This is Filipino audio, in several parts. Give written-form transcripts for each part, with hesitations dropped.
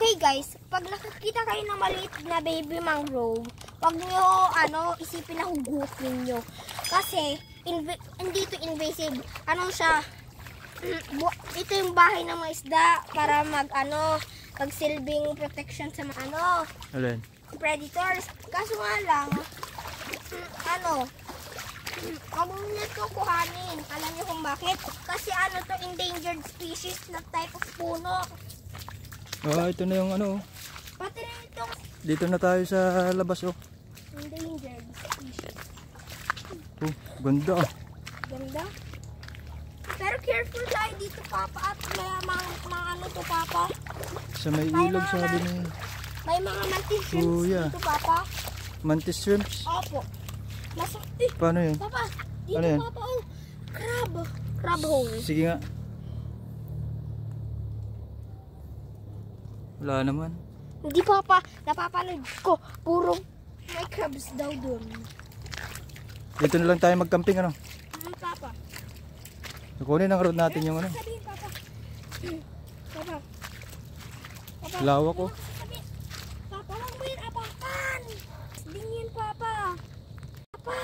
Okay guys, pag nakakita kayo ng maliit na baby mangrove, wag nyo isipin na hugutin nyo. Kasi hindi ito invasive. Siya, ito yung bahay ng mga isda para magsilbing protection sa mga Alin? Predators. Kaso nga lang, wag nyo ito kuhanin. Alam nyo kung bakit? Kasi to endangered species na type of puno. Ito na yung Pati na itong Dito na tayo sa labas endangered species. Ganda Ganda. Pero careful tayo dito, Papa. At may mga to, Papa. Sa may ilog sabi ni May mga mantis shrimps dito, Papa. Mantis shrimps? Opo. Paano yun? Papa, dito, Ano yan? Papa. Crab. Crab hole. Sige nga. Wala naman. Hindi, Papa. Napapanood ko. Puro may crabs daw dun. Dito na lang tayo mag-camping Papa. Kunin ang road natin yung Sabihin, Papa. Papa. Papa. Lawak Papa, lang mo yun apakan. Dingin, Papa. Papa.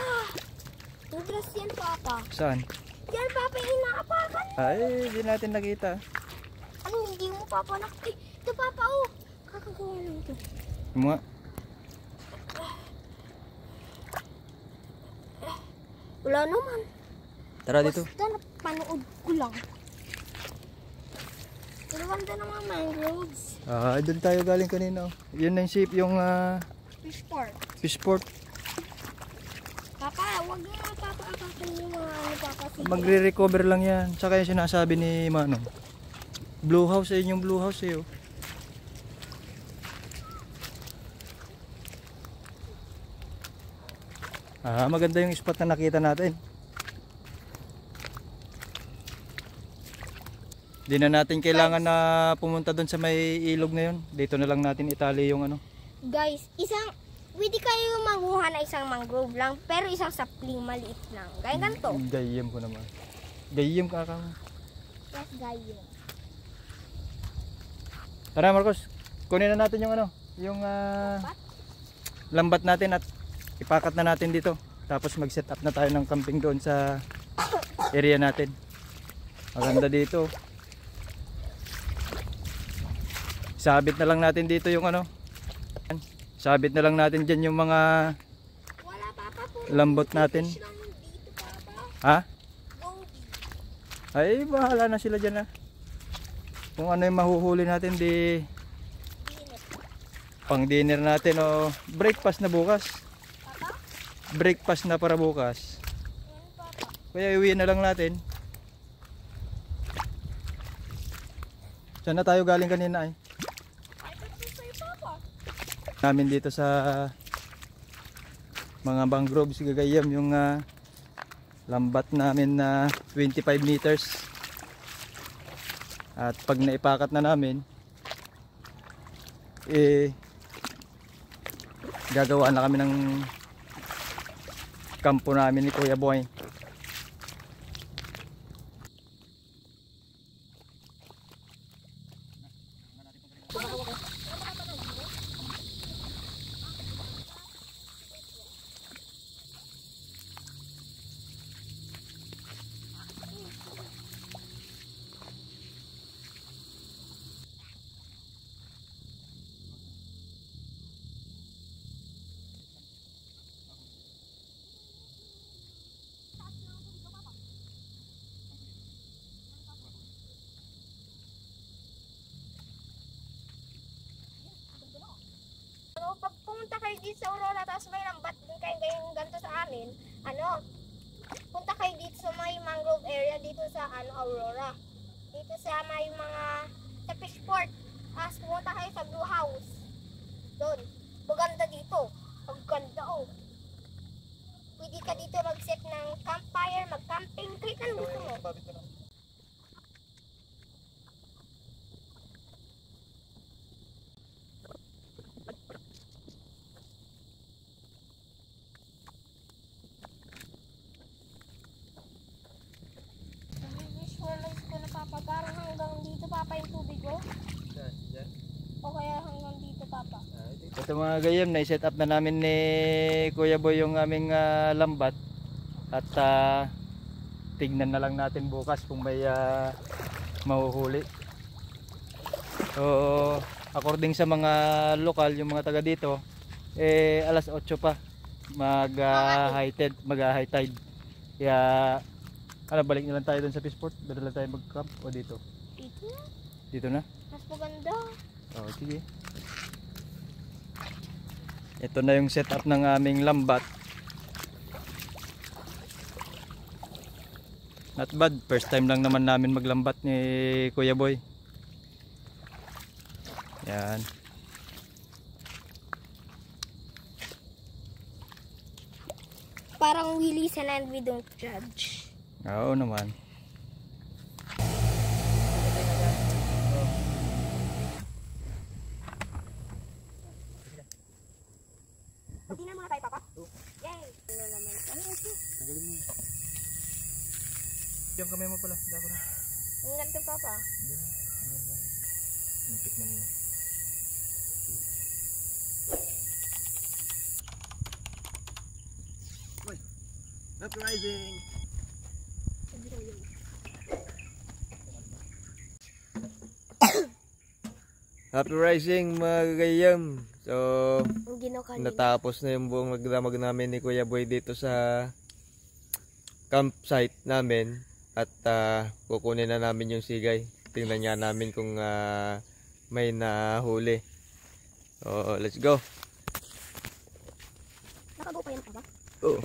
Ingras yan, Papa. Saan? Yan, Papa, yung inaapakan. Ay, di natin nakita. Hindi mo, Papa, ito, Papa, kakagawa lang ito. Mga Wala naman. Tara dito. Basta napanood ko lang. Pero ganda naman mangroves. Doon tayo galing kanina. Yun na yung shape, yung Fish port. fish port. Papa, wag na Papa akakin yung mga Papa. Magre-recover lang yan. Tsaka yung sinasabi ni Manong. Blue house, yung blue house maganda yung spot na nakita natin. Di na natin kailangan na pumunta doon sa may ilog na yun. Dito na lang natin itali yung Guys, pwede kayo manguha na isang mangrove lang, pero isang sapling maliit lang. Gaya ganito. Gayem ko naman. Gayem ka ka. Yes, gayem. Tara Marcos, kunin na natin yung yung lambat natin at ipakat na natin dito. Tapos mag-set up na tayo ng camping doon sa area natin. Maganda dito. Sabit na lang natin dito yung sabit na lang natin dyan yung mga Wala, Papa, lambot natin. fish lang dito, Papa. Ha? Goldie. Ay, bahala na sila dyan Kung ano yung mahuhuli natin, di pang dinner natin o breakfast na bukas. Papa? Breakfast na para bukas. Yan, Papa. Kaya iuwi na lang natin. Saan na tayo galing kanina Ay, ito sa'yo, Papa. Namin dito sa mga mangroves Gagayam yung lambat namin na 25 meters. At pag naipakat na namin, gagawa na kami ng kampo namin ni Kuya Boy. Pag pumunta kayo dito sa Aurora, tapos may lambat din kayo ganito sa amin, punta kayo dito sa may mangrove area dito sa Aurora. Dito sa may sa fishport. Tapos pumunta kayo sa blue house. Doon. Maganda dito. Maganda Pwede ka dito mag-set ng campfire, mag-camping. Kahit anong gusto mo. Visualize ko na, Papa. Parang hanggang dito, Papa, yung tubig Diyan. O kaya Ito mga gayam, na-set up na namin ni Kuya Boy yung aming lambat. At tignan na lang natin bukas kung may mahuhuli. So, according sa mga lokal, yung mga taga dito, alas 8 pa mag-high tide. Kaya, balik na lang tayo dun sa Fishport. Doon lang tayo mag-camp o dito? Dito? Dito na? Mas maganda. Oo, sige. Ito na yung setup ng aming lambat. Not bad. First time lang naman namin maglambat ni Kuya Boy. Yan. Parang we listen and we don't judge. Oo naman. Pagdinan muna tayo, Papa. Yay! Ano naman? Ano ito? Tagalin mo. Diyan kamay mo pala. Dako na. Ang ganda, Papa. Tikman mo. Uprising! Happy rising mga gayam. So, Ang ginaw kanina. natapos na yung buong magdamag namin ni Kuya Boy dito sa campsite namin. At kukunin na namin yung sigay. Tingnan niya namin kung may nahuli. So, let's go. Nakago pa yan, Papa? Oo.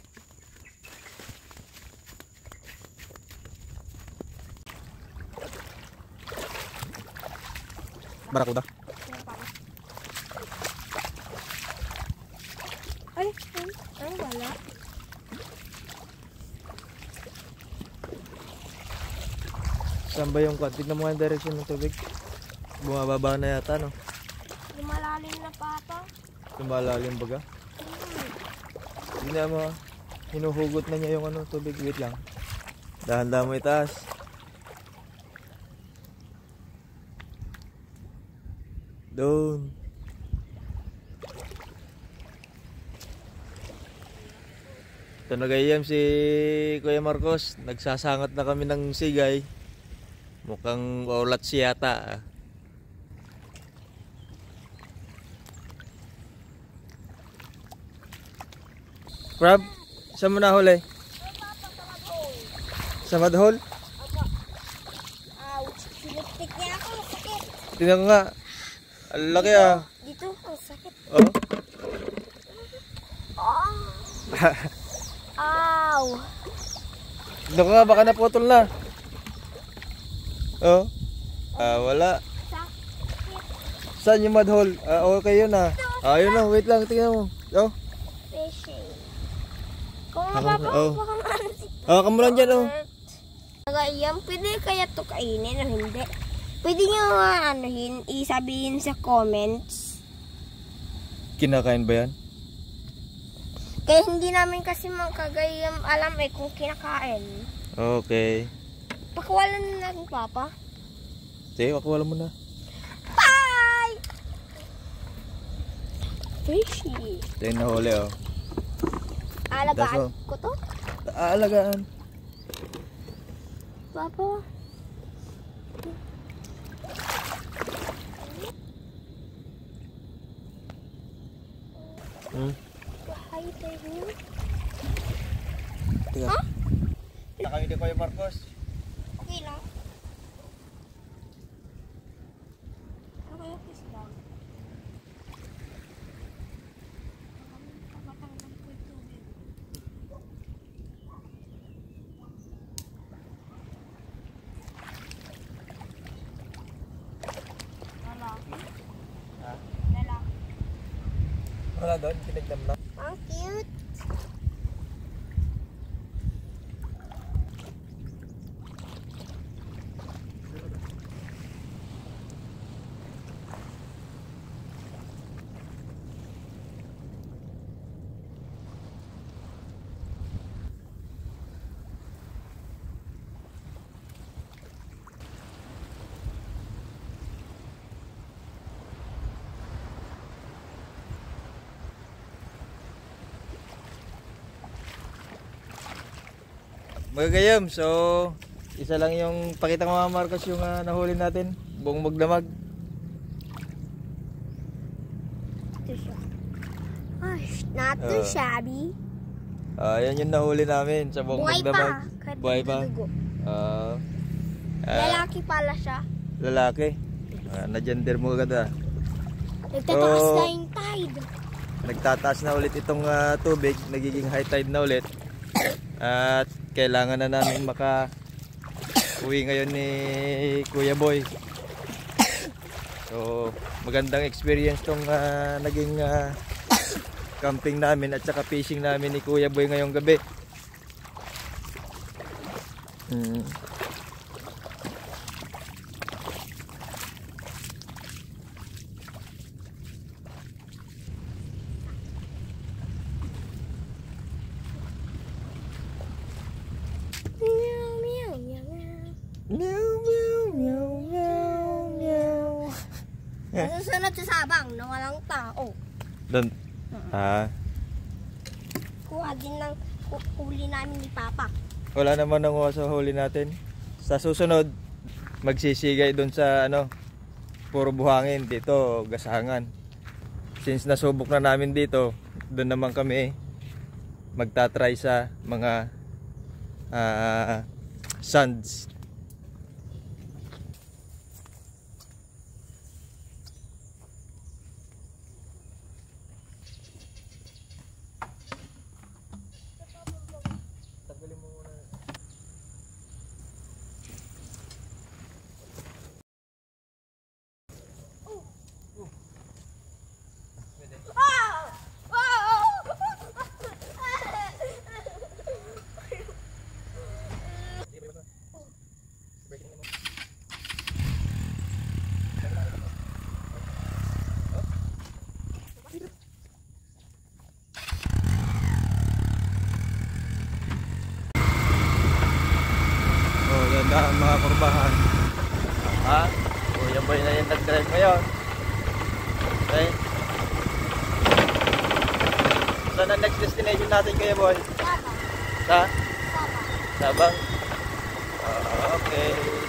Barakuda. Ayan, Papa. Ay, wala. Saan ba yung kwan? Tignan mo nga yung direction ng tubig. Bumababa na yata, no? Lumalalim na, Papa. Lumalalim baga. Hindi na mo. Hinuhugot na niya yung tubig. Wait lang. Dahan-dahan mo itaas. Doon. Ito na gayam si Kuya Marcos. Nagsasangat na kami ng sigay. Mukhang ulat siyata. Crab, saan mo nahuli? Sa madhol? Ouch! Siniptik niya ako. Sakit. Tingnan ko nga. Ang laki ah. Dito, ang sakit. Oh. Ow! Tingnan ko nga, baka naputol na. Oh. Wala. Sakit. Saan yung madhol? Okay yun ah. Yun na, wait lang, tingnan mo. Oh. Fishing. Kung nga, Ako, Papa, oh. baka maansik. Kamu lang dyan oh. Yan, pwede kaya to kainin o hindi? Pwede nyo isabihin sa comments. Kinakain ba yan? Kaya hindi namin kasi magkagayam alam kung kinakain. Okay. Pakawalan na natin, Papa. Sige, wala mo na. Bye! Fishy. Ito yung nahuli oh. Alagaan Daso. ko to? Aalagaan. Papa. Hi, tayo. Tiga. Huh? Kami ni Kuya Marcos. Okay lang. Okay, kiss lang. Wala doon, tinignan lang. Ang cute. magagayam. So, isa lang yung pakita ko mga Marcos yung nahuli natin. Buong magdamag. Ito siya. Ay, not too shabby. Yan yung nahuli namin sa buong Buhay magdamag. pa. Kahit Buhay pa. dugo. Lalaki. Lalaki pala siya. Na-gender mo agad Nagtataas na yung tide. Nagtataas na ulit itong tubig. Nagiging high tide na ulit. At kailangan na namin uwi ngayon ni Kuya Boy. So magandang experience tong naging camping namin at saka fishing namin ni Kuya Boy ngayong gabi. Nasusunod sa sabang na walang tao. Doon. Kuha din ng huli namin ni Papa. Wala naman nanguha sa huli natin. Sa susunod, magsisigay doon sa puro buhangin. Dito, gasangan. Since nasubok na namin dito, doon naman kami magta-try sa mga sands. Ganda ang mga kurbahan. Kuya Boy na yung nag-drive ngayon. Okay. Saan ang next destination natin, Kuya Boy? Sabang. Sa? Sabang. Sabang? Okay.